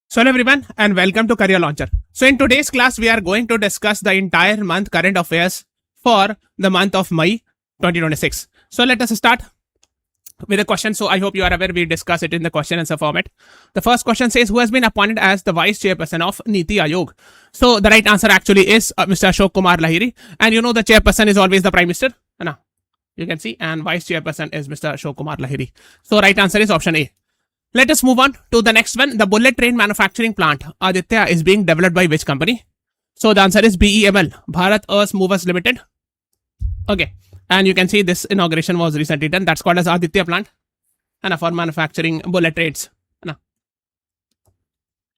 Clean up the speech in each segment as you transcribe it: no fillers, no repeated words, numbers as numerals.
So hello everyone and welcome to Career Launcher. So in today's class, we are going to discuss the entire month current affairs for the month of May 2026. So let us start with a question. So I hope you are aware we discuss it in the question answer format. The first question says, who has been appointed as the vice chairperson of Niti Aayog? So the right answer actually is Mr. Ashok Kumar Lahiri. And you know the chairperson is always the prime minister. You can see, and vice chairperson is Mr. Ashok Kumar Lahiri. So right answer is option A. Let us move on to the next one. The bullet train manufacturing plant Aditya is being developed by which company? So the answer is BEML, Bharat Earth Movers Limited. Okay, and you can see this inauguration was recently done. That's called as Aditya plant, and for manufacturing bullet trains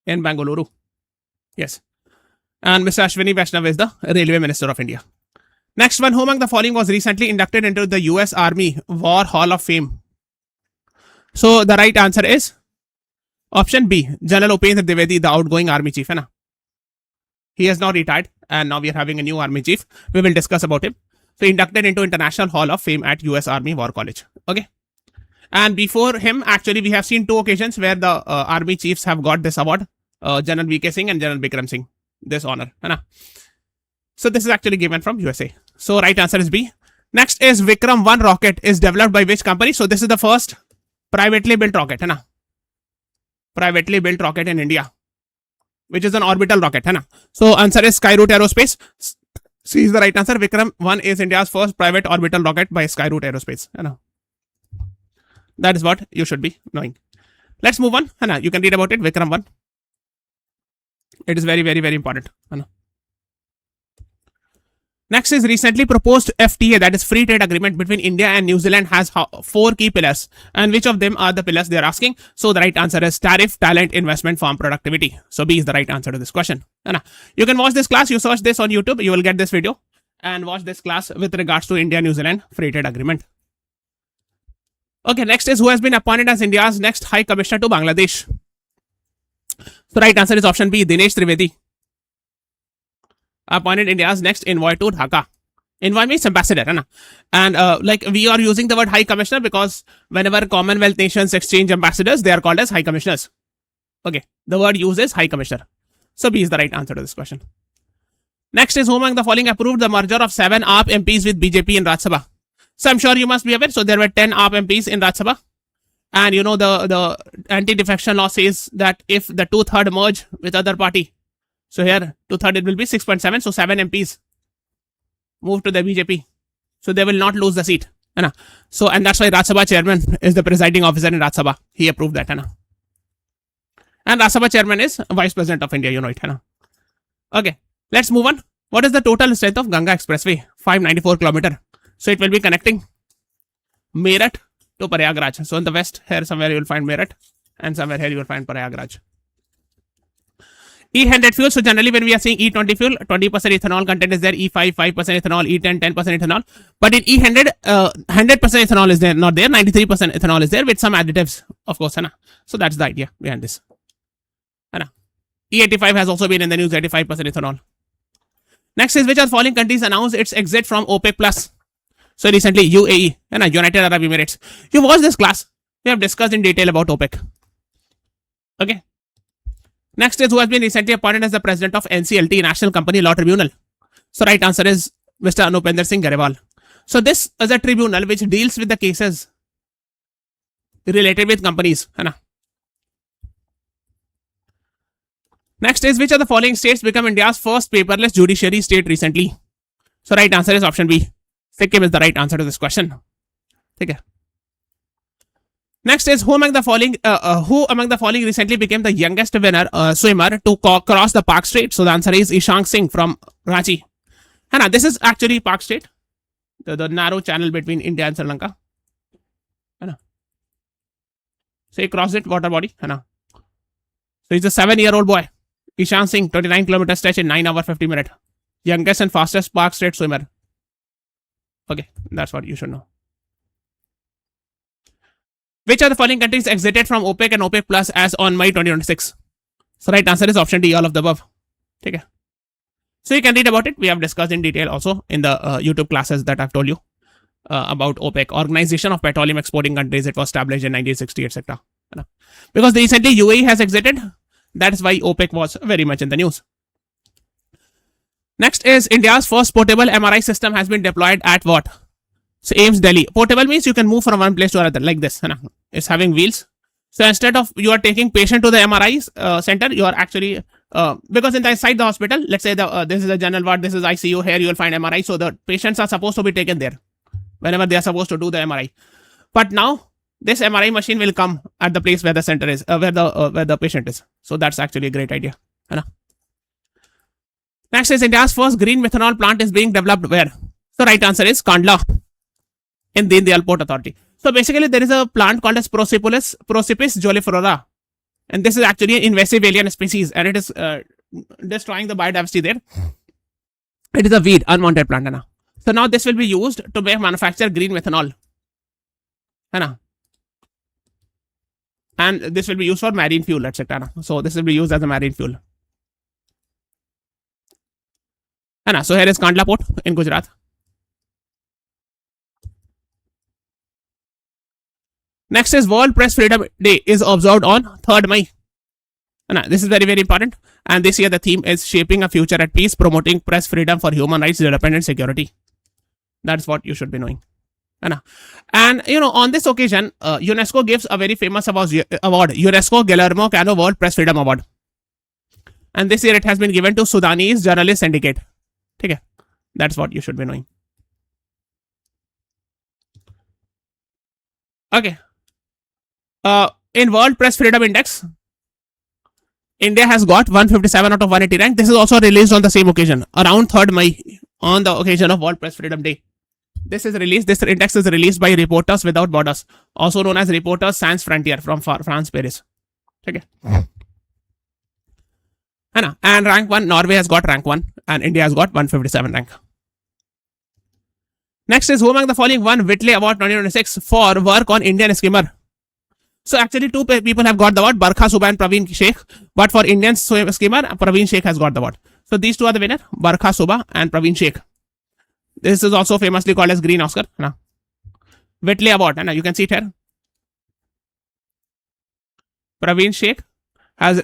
in Bangalore. Yes, and Mr. Ashwini Vaishnav is the Railway Minister of India. Next one, who among the following was recently inducted into the US Army War Hall of Fame? So the right answer is option B, General Upendra Dwivedi, the outgoing army chief. He has now retired and now we are having a new army chief. We will discuss about him. So inducted into International Hall of Fame at US Army War College. Okay. And before him, actually, we have seen two occasions where the army chiefs have got this award. General VK Singh and General Bikram Singh, this honor. So this is actually given from USA. So right answer is B. Next is Vikram 1 rocket is developed by which company? So this is the first privately built rocket, privately built rocket in India, which is an orbital rocket, So answer is Skyroot Aerospace. C is the right answer. Vikram 1 is India's first private orbital rocket by Skyroot Aerospace. That is what you should be knowing. Let's move on. You can read about it. Vikram 1. It is very, very, very important. Next is recently proposed FTA, that is free trade agreement between India and New Zealand, has 4 key pillars. And which of them are the pillars they are asking? So the right answer is tariff, talent, investment, farm productivity. So B is the right answer to this question. You can watch this class. You search this on YouTube. You will get this video and watch this class with regards to India-New Zealand free trade agreement. Okay, next is who has been appointed as India's next High Commissioner to Bangladesh? So right answer is option B, Dinesh Trivedi. Appointed India's next envoy to Dhaka. Envoy means ambassador, and like we are using the word High Commissioner because whenever Commonwealth nations exchange ambassadors, they are called as High Commissioners. Okay, the word used is High Commissioner. So B is the right answer to this question. Next is who among the following approved the merger of 7 AAP MPs with BJP in Rajya Sabha? So I'm sure you must be aware. So there were 10 AAP MPs in Rajya Sabha, and you know the anti-defection law says that if the 2/3 merge with other party. So here, 2/3 it will be 6.7. So 7 MPs move to the BJP. So they will not lose the seat. So, and that's why Rajya Sabha chairman is the presiding officer in Rajya Sabha. He approved that. And Rajya Sabha chairman is Vice President of India. You know it. Okay, let's move on. What is the total strength of Ganga Expressway? 594 km. So it will be connecting Meerut to Prayagraj. So in the west, here somewhere you will find Meerut and somewhere here you will find Prayagraj. E100 fuel. So generally when we are seeing E20 fuel, 20% ethanol content is there. E5, 5% ethanol. E10, 10% ethanol. But in E100, 100% ethanol is there, not there. 93% ethanol is there with some additives, of course. So that's the idea behind this. E85 has also been in the news, 85% ethanol. Next is which of the following countries announced its exit from OPEC Plus? So recently UAE, United Arab Emirates. You watched this class. We have discussed in detail about OPEC. Okay. Next is who has been recently appointed as the president of NCLT, National Company Law Tribunal. So right answer is Mr. Anupender Singh Garewal. So this is a tribunal which deals with the cases related with companies. Next is which of the following states become India's first paperless judiciary state recently? So right answer is option B. Sikkim is the right answer to this question. Okay. Next is who among the following recently became the youngest swimmer to cross the Park Strait? So the answer is Ishank Singh from Ranchi. This is actually Park Strait, the narrow channel between India and Sri Lanka. So he crossed it, water body. So he's a 7-year-old boy. Ishank Singh, 29 km stretch in 9 hours 50 minutes. Youngest and fastest Park Strait swimmer. Okay, that's what you should know. Which of the following countries exited from OPEC and OPEC Plus as on May 2026? So right answer is option D, all of the above. Okay. So you can read about it. We have discussed in detail also in the YouTube classes that I've told you about OPEC, Organization of Petroleum Exporting Countries. It was established in 1960, etc. Because recently UAE has exited, That is why OPEC was very much in the news. Next is India's first portable MRI system has been deployed at what? So AIIMS Delhi. Portable means you can move from one place to another like this. It's having wheels. So instead of you are taking patient to the MRI center, you are actually because inside the hospital, let's say this is the general ward, this is ICU. Here you will find MRI. So the patients are supposed to be taken there whenever they are supposed to do the MRI. But now this MRI machine will come at the place where the center is, where the patient is. So that's actually a great idea. Next is India's first green methanol plant is being developed where? So right answer is Kandla in Deen Dayal Port Authority. So basically there is a plant called as Prosopis joliflora, and this is actually an invasive alien species, and it is destroying the biodiversity there. It is a weed, unwanted plant. So now this will be used to manufacture green methanol. And this will be used for marine fuel, etc. So this will be used as a marine fuel. So here is Kandla Port in Gujarat. Next is World Press Freedom Day is observed on 3rd May. This is very, very important. And this year the theme is Shaping a Future at Peace, Promoting Press Freedom for Human Rights, Development and Security. That's what you should be knowing. And on this occasion, UNESCO gives a very famous award, UNESCO Guillermo Cano World Press Freedom Award. And this year it has been given to Sudanese Journalist Syndicate. Okay, that's what you should be knowing. Okay. In World Press Freedom Index, India has got 157 out of 180 rank. This is also released on the same occasion, around 3rd May, on the occasion of World Press Freedom Day. This index is released by Reporters Without Borders, also known as Reporters Sans Frontières from France, Paris. Okay. And rank 1, Norway has got rank 1 and India has got 157 rank. Next is who among the following won Whitley Award 2026 for work on Indian skimmer? So actually 2 people have got the award, Barkha Subha and Praveen Sheikh. But for Indian skimmer, Praveen Sheikh has got the award. So these 2 are the winner, Barkha Subha and Praveen Sheikh. This is also famously called as Green Oscar. Whitley Award, you can see it here. Praveen Sheikh has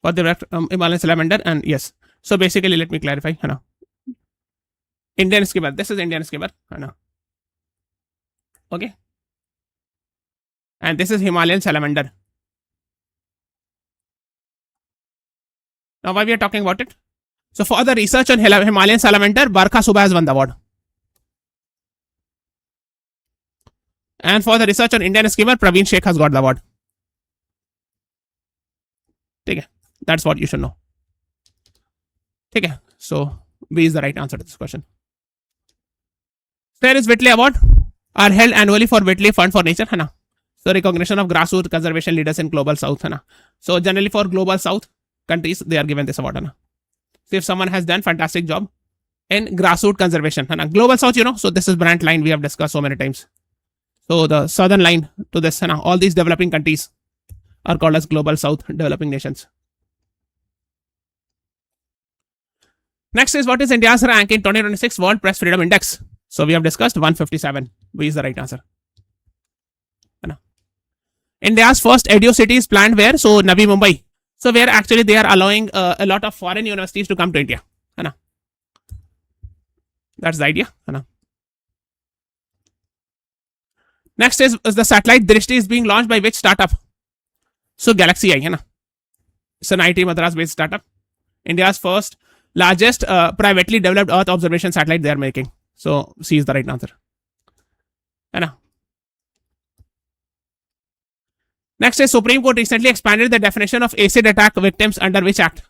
for the Himalayan salamander, and yes. So basically, let me clarify. Indian skimmer. This is Indian skimmer. Okay. And this is Himalayan salamander. Now, why we are talking about it? So for the research on Himalayan salamander, Barkha Subha has won the award. And for the research on Indian skimmer, Praveen Sheikh has got the award. Okay. That's what you should know. Okay. So B is the right answer to this question. There is Whitley Award are held annually for Whitley Fund for Nature. So recognition of grassroots conservation leaders in Global South. So generally for Global South countries, they are given this award. So if someone has done fantastic job in grassroots conservation. Global South, so this is Brand line we have discussed so many times. So the southern line to this, all these developing countries are called as Global South developing nations. Next is what is India's rank in 2026 World Press Freedom Index? So we have discussed 157. B is the right answer. India's first Edu City is planned where? So Navi Mumbai. So where actually they are allowing a lot of foreign universities to come to India. That's the idea. Next is the satellite Drishti is being launched by which startup? So Galaxy Eye. It's an IIT Madras based startup. India's first largest privately developed Earth observation satellite they are making. So C is the right answer. Next is Supreme Court recently expanded the definition of acid attack victims under which act?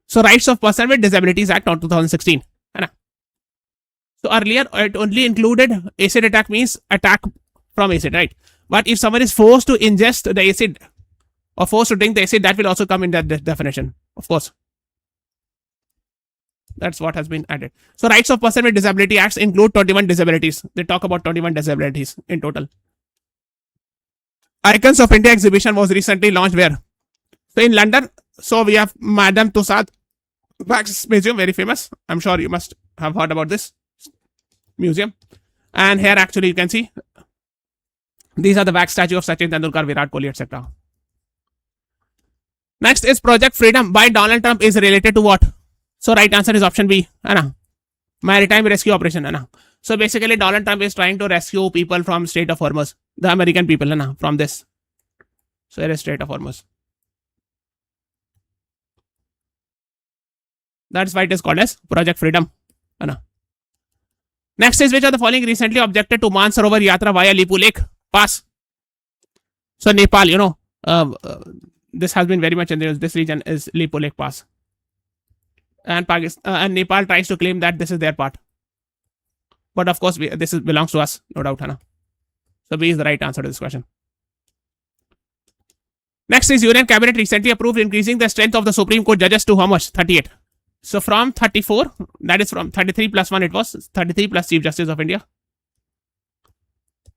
So Rights of Person with Disabilities Act of 2016. So earlier it only included acid attack means attack from acid, right? But if someone is forced to ingest the acid or forced to drink the acid, that will also come in that definition, of course. That's what has been added. So Rights of Person with Disability Acts include 21 disabilities. They talk about 21 disabilities in total. Icons of India exhibition was recently launched where? So in London. So we have Madame Tussauds Wax Museum, very famous. I'm sure you must have heard about this museum. And here actually you can see These are the wax statue of Sachin Tendulkar, Virat Kohli, etc. Next is Project Freedom by Donald Trump is related to what? So right answer is option B. Maritime rescue operation. So basically Donald Trump is trying to rescue people from Strait of Hormuz. The American people from this. So it is Strait of Hormuz. That's why it is called as Project Freedom. Next is which of the following recently objected to Mansarovar Yatra via Lipu Lake Pass? So Nepal, this has been very much in the news. This region is Lipu Lake Pass. And Pakistan and Nepal tries to claim that this is their part. But of course, this belongs to us, no doubt. So B is the right answer to this question. Next is Union Cabinet recently approved increasing the strength of the Supreme Court judges to how much? 38. So from 34, that is from 33 plus 1 it was, 33 plus Chief Justice of India.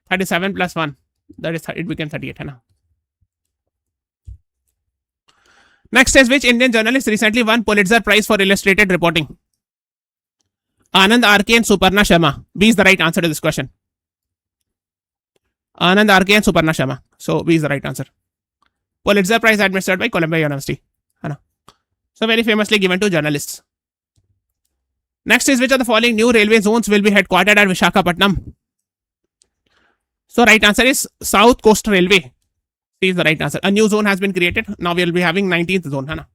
37 plus 1, that is, it became 38. Next is which Indian journalist recently won Pulitzer Prize for illustrated reporting? Anand RK and Suparna Sharma. B is the right answer to this question. Anand RK and Suparna Sharma. So B is the right answer. Pulitzer Prize administered by Columbia University. So very famously given to journalists. Next is which of the following new railway zones will be headquartered at Visakhapatnam? So right answer is South Coast Railway. C is the right answer. A new zone has been created. Now we will be having 19th zone.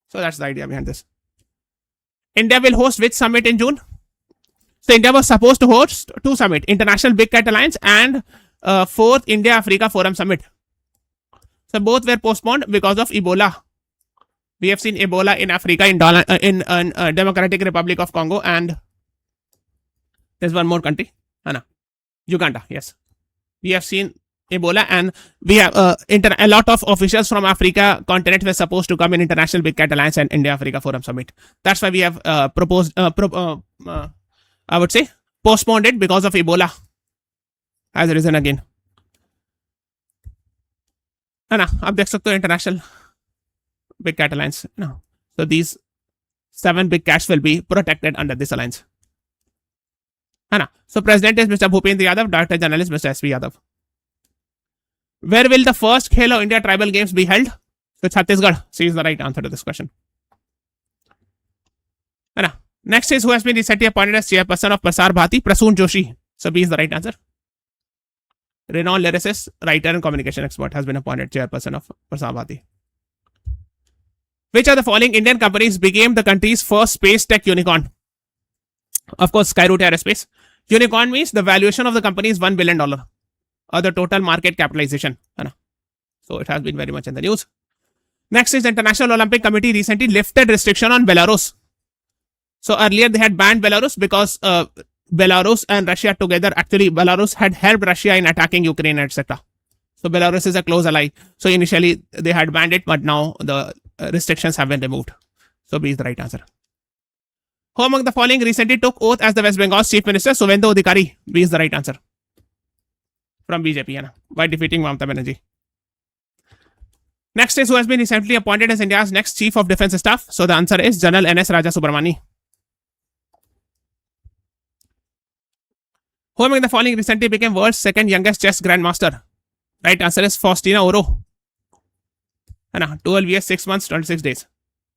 So that's the idea behind this. India will host which summit in June? So India was supposed to host two summits, International Big Cat Alliance and 4th India-Africa Forum Summit. So both were postponed because of Ebola. We have seen Ebola in Africa, in Democratic Republic of Congo, and there's one more country, Uganda. Yes, we have seen Ebola, and we have a lot of officials from Africa continent were supposed to come in International Big Cat Alliance and India-Africa Forum Summit. That's why we have proposed, I would say, postponed it because of Ebola as a reason again. आप देख सकते हो international Big Cat Alliance. So these 7 big cats will be protected under this alliance. So president is Mr. Bhupendra Yadav, director general is Mr. S.V. Yadav. Where will the first Khelo India Tribal Games be held? So Chhattisgarh. C is the right answer to this question. Next is who has been recently appointed as chairperson of Prasar Bharati? Prasoon Joshi. So B is the right answer. Renowned lyricist, writer and communication expert has been appointed chairperson of Prasar Bharati. Which of the following Indian companies became the country's first space tech unicorn? Of course, Skyroot Aerospace. Unicorn means the valuation of the company is $1 billion. Or the total market capitalization. So it has been very much in the news. Next is the International Olympic Committee recently lifted restriction on Belarus. So earlier they had banned Belarus because Belarus and Russia together, actually Belarus had helped Russia in attacking Ukraine, etc. So Belarus is a close ally. So initially they had banned it, but now the restrictions have been removed. So B is the right answer. Who among the following recently took oath as the West Bengal's chief minister? Suvendu Adhikari. B is the right answer. From BJP, by defeating Mamata Banerjee. Next is who has been recently appointed as India's next chief of defense staff? So the answer is General N.S. Raja Subramani. Who among the following recently became world's second youngest chess grandmaster? Right answer is Faustina Oro. 12 years, 6 months, 26 days.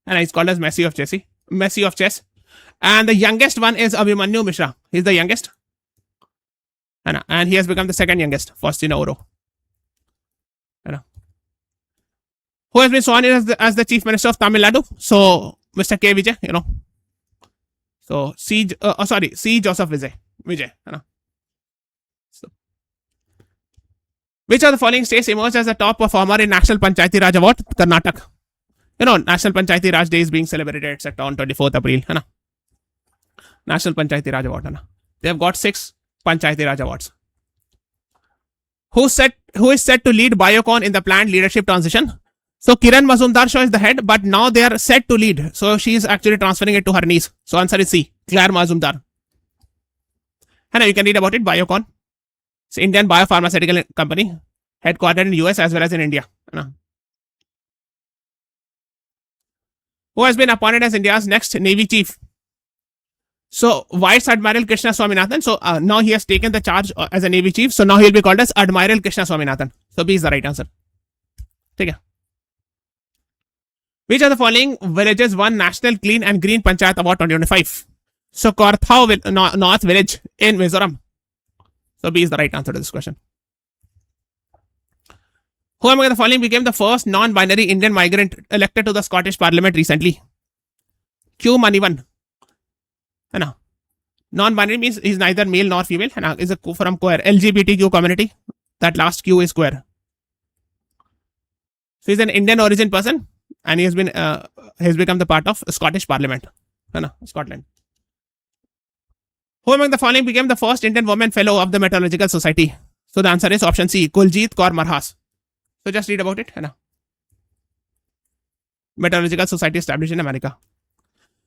And he's called as Messi of chess. And the youngest one is Abhimanyu Mishra. He's the youngest. And he has become the second youngest, Faustina Oro. Who has been sworn in as the chief minister of Tamil Nadu? So, Mr. K. Vijay, So, C. Joseph Vijay. So, which of the following states emerged as the top performer in National Panchayati Raj Award? Karnataka. National Panchayati Raj Day is being celebrated, etc. on 24th April. National Panchayati Raj Award. They have got 6 Panchayati Raj Awards. Who is set to lead Biocon in the planned leadership transition? So Kiran Mazumdar Shaw is the head, but now they are set to lead. So she is actually transferring it to her niece. So answer is C, Claire Mazumdar. And you can read about it, Biocon. It's an Indian biopharmaceutical company, headquartered in US as well as in India. Who has been appointed as India's next Navy chief? So Vice Admiral Krishna Swaminathan. So now he has taken the charge as a Navy chief. So now he will be called as Admiral Krishna Swaminathan. So B is the right answer. Okay. Which of the following villages won National Clean and Green Panchayat Award 2025? So Korthao North Village in Mizoram. So B is the right answer to this question. Who among the following became the first non-binary Indian migrant elected to the Scottish Parliament recently? Q Manivan. Non-binary means he's neither male nor female. Is a from queer LGBTQ community. That last Q is queer. So he's an Indian origin person, and he has become the part of Scottish Parliament. Scotland. Who among the following became the first Indian woman fellow of the Meteorological Society? So the answer is option C, Kuljit Kaur Marhas. So just read about it. Meteorological Society established in America.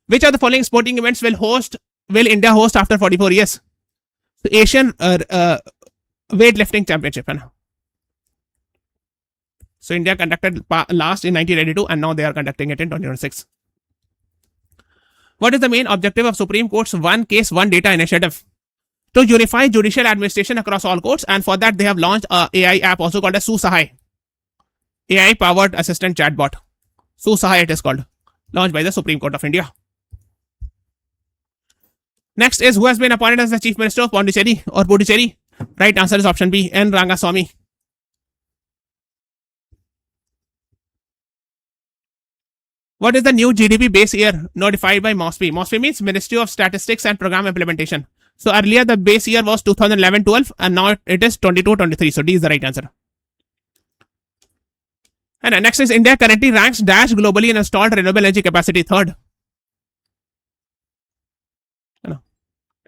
Which of the following sporting events will India host after 44 years? So Asian weightlifting championship. So India conducted last in 1982 and now they are conducting it in 2026. What is the main objective of Supreme Court's One Case, One Data initiative? To unify judicial administration across all courts, and for that they have launched a AI app also called as Susahai. AI powered assistant chatbot. Susahai it is called. Launched by the Supreme Court of India. Next is who has been appointed as the Chief Minister of Pondicherry or Puducherry? Right answer is option B, N. Rangaswamy. What is the new GDP base year notified by MOSPI? MOSPI means Ministry of Statistics and Program Implementation. So earlier the base year was 2011-12 and now it is 22-23. So D is the right answer. And next is India currently ranks dash globally in installed renewable energy capacity third.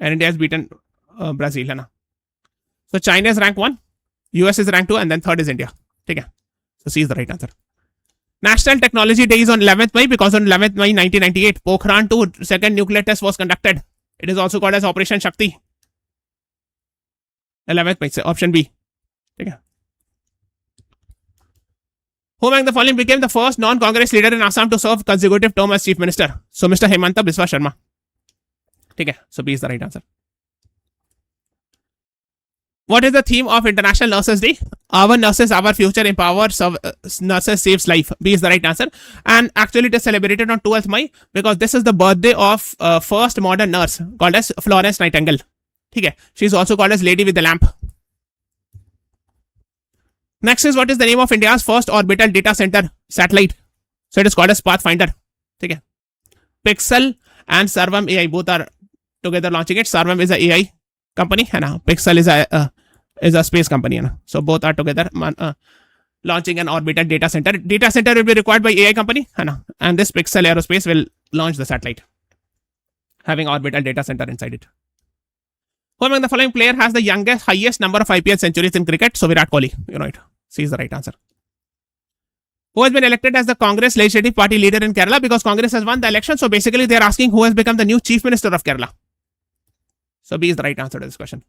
And India has beaten Brazil. So China is rank 1, US is rank 2 and then third is India. Okay. So C is the right answer. National Technology Day is on 11th May because on 11th May 1998, Pokhran 2 second nuclear test was conducted. It is also called as Operation Shakti. 11th May, option B. Okay. Who among the following became the first non-Congress leader in Assam to serve consecutive term as Chief Minister? So Mr. Hemanta Biswa Sharma. Okay. So B is the right answer. What is the theme of International Nurses Day? Our nurses, our future, empower nurses, saves life. B is the right answer. And actually it is celebrated on 12th May because this is the birthday of first modern nurse called as Florence Nightingale. Okay. She is also called as Lady with the Lamp. Next is what is the name of India's first orbital data center satellite? So it is called as Pathfinder. Okay. Pixel and Sarvam AI both are together launching it. Sarvam is an AI company and Pixel is a space company. So both are together launching an orbital data center. Data center will be required by AI company and this Pixel Aerospace will launch the satellite having orbital data center inside it. Who among the following player has the highest number of IPL centuries in cricket? So Virat Kohli. You know it. C is the right answer. Who has been elected as the Congress Legislative Party leader in Kerala? Because Congress has won the election. So basically they are asking who has become the new Chief Minister of Kerala. So B is the right answer to this question.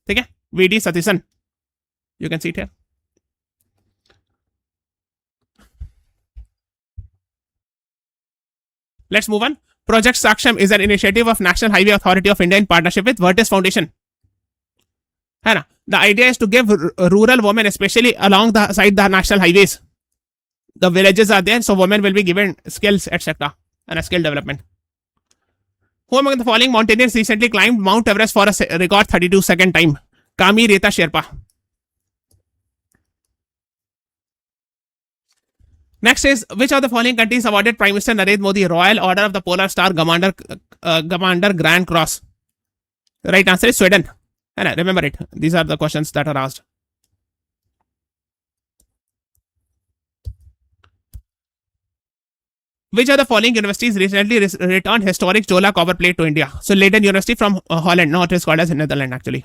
Okay. VD Satisan. You can see it here. Let's move on. Project Saksham is an initiative of National Highway Authority of India in partnership with Vertis Foundation. The idea is to give rural women, especially along the national highways. The villages are there, so women will be given skills, etc. and a skill development. Who among the following mountaineers recently climbed Mount Everest for a record 32-second time? Kami Reta Sherpa. Next is which of the following countries awarded Prime Minister Narendra Modi Royal Order of the Polar Star Commander Grand Cross? The right answer is Sweden. Remember it. These are the questions that are asked. Which of the following universities recently returned historic Chola copper plate to India? So Leiden University from Holland. No, it is called as Netherlands actually.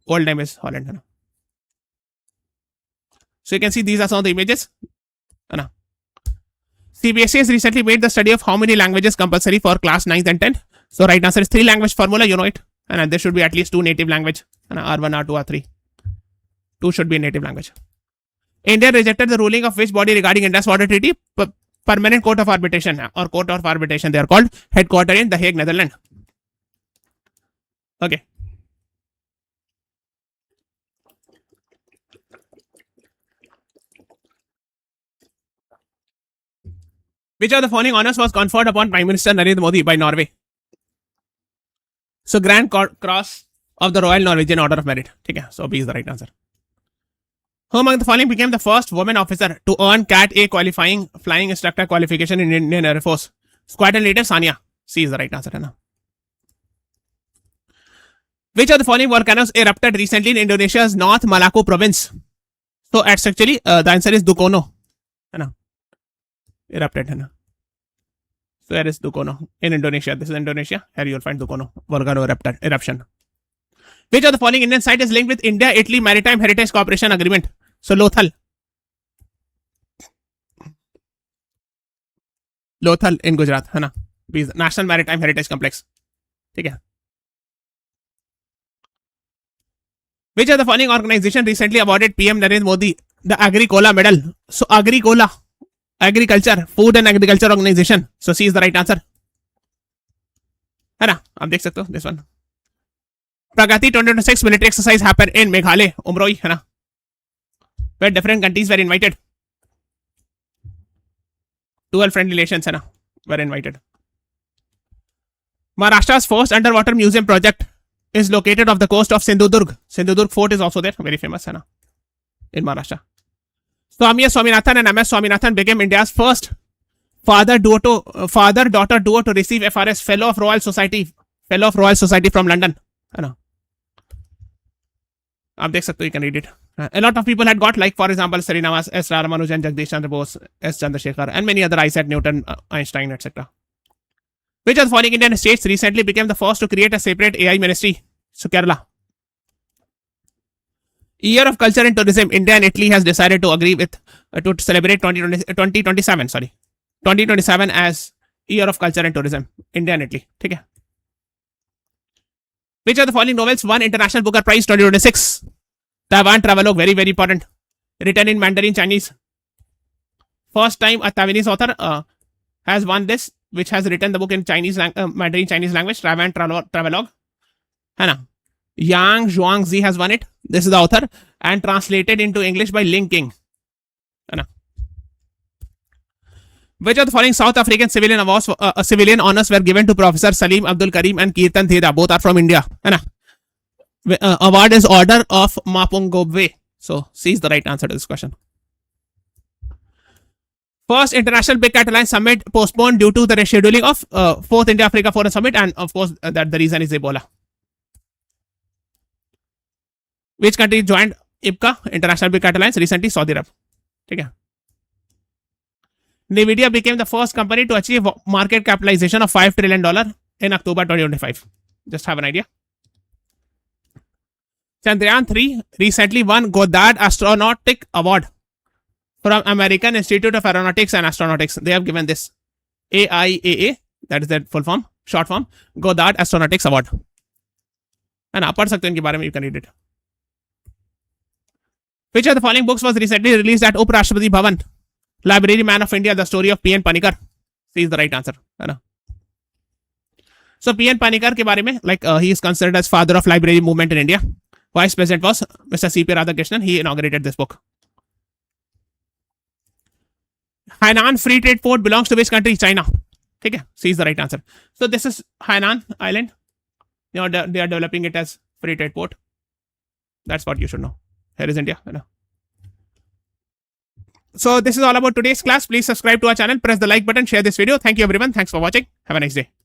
Old name is Holland. So you can see these are some of the images. CBSE has recently made the study of how many languages compulsory for class 9th and 10th. So right answer is 3 language formula. You know it. And there should be at least 2 native language. R1, R2, R3. 2 should be a native language. India rejected the ruling of which body regarding Indus Water Treaty? Permanent Court of Arbitration or Court of Arbitration. They are called, headquartered in The Hague, Netherlands. Okay. Which of the following honors was conferred upon Prime Minister Narendra Modi by Norway? So Grand Cross of the Royal Norwegian Order of Merit. Okay, so B is the right answer. Who among the following became the first woman officer to earn CAT A qualifying flying instructor qualification in Indian Air Force? Squadron leader Sania. C is the right answer. Hai. Which of the following volcanoes erupted recently in Indonesia's North Maluku province? So actually, the answer is Dukono. Hai. Erupted. Hai. So here is Dukono in Indonesia. This is Indonesia. Here you will find Dukono volcano eruption. Which of the following Indian site is linked with India-Italy Maritime Heritage Cooperation Agreement? So Lothal. Lothal in Gujarat, है ना? National Maritime Heritage Complex. ठीक है. Which of the following organization recently awarded PM Narendra Modi the Agricola Medal? So Agricola, Agriculture, Food and Agriculture Organization. So C is the right answer. है ना? आप देख सकते हो this one. Pragati 2026 military exercise happened in Meghalaya, Umroi, है ना? Where different countries were invited. 12 friendly nations, है ना? Were invited. Maharashtra's first underwater museum project is located off the coast of Sindhudurg. Sindhudurg Fort is also there, very famous, है ना? In Maharashtra. Swami Swaminathan and MS Swaminathan became India's first father-daughter duo to receive FRS Fellow of Royal Society from London, है ना? आप देख सकते हो, you can read it. A lot of people had got, like for example, Srinivas, S. Ramanujan, Jagdish Chandra Bose, S. Chandrasekhar, and many other Isaac Newton, Einstein, etc. Which of the following Indian states recently became the first to create a separate AI ministry? So Kerala. Year of Culture and Tourism, India and Italy has decided to agree with to celebrate 2027 as Year of Culture and Tourism, India and Italy. ठीक है. Which of the following novels won International Booker Prize 2026? Taiwan Travelogue, very, very important. Written in Mandarin Chinese. First time a Taiwanese author has won this, which has written the book in Mandarin Chinese language, Taiwan Travelogue. है ना? Yang Zhuangzi has won it. This is the author, and translated into English by Ling King. है ना? Which of the following South African civilian awards, civilian honors were given to Professor Salim Abdul Karim and Kirtan Theda? Both are from India. है ना? Award is Order of Mapungobwe. So C is the right answer to this question. First International Big Cat Alliance Summit postponed due to the rescheduling of 4th India Africa Forum Summit, and of course that the reason is Ebola. Which country joined IBCA, International Big Cat Alliance, recently? Saudi Arab. ठीक है. NVIDIA became the first company to achieve market capitalization of $5 trillion in October 2025. Just have an idea. Chandrayaan 3 recently won Goddard Astronautic Award from American Institute of Aeronautics and Astronautics. They have given this AIAA, that is their full form, short form, Goddard Astronautics Award. And आप पढ़ सकते हो इनके बारे में, you can read it. Which of the following books was recently released at Up Rashtrapati Bhavan? Library Man of India, The Story of P.N. Panikkar. C is the right answer. है ना? So P.N. Panikkar के बारे में, like he is considered as father of library movement in India. Vice President was Mr. C.P. Radhakrishnan. He inaugurated this book. Hainan Free Trade Port belongs to which country? China. ठीक है? C is the right answer. So this is Hainan Island. They are developing it as free trade port. That's what you should know. Here is India. So this is all about today's class. Please subscribe to our channel, press the like button, share this video. Thank you everyone. Thanks for watching. Have a nice day.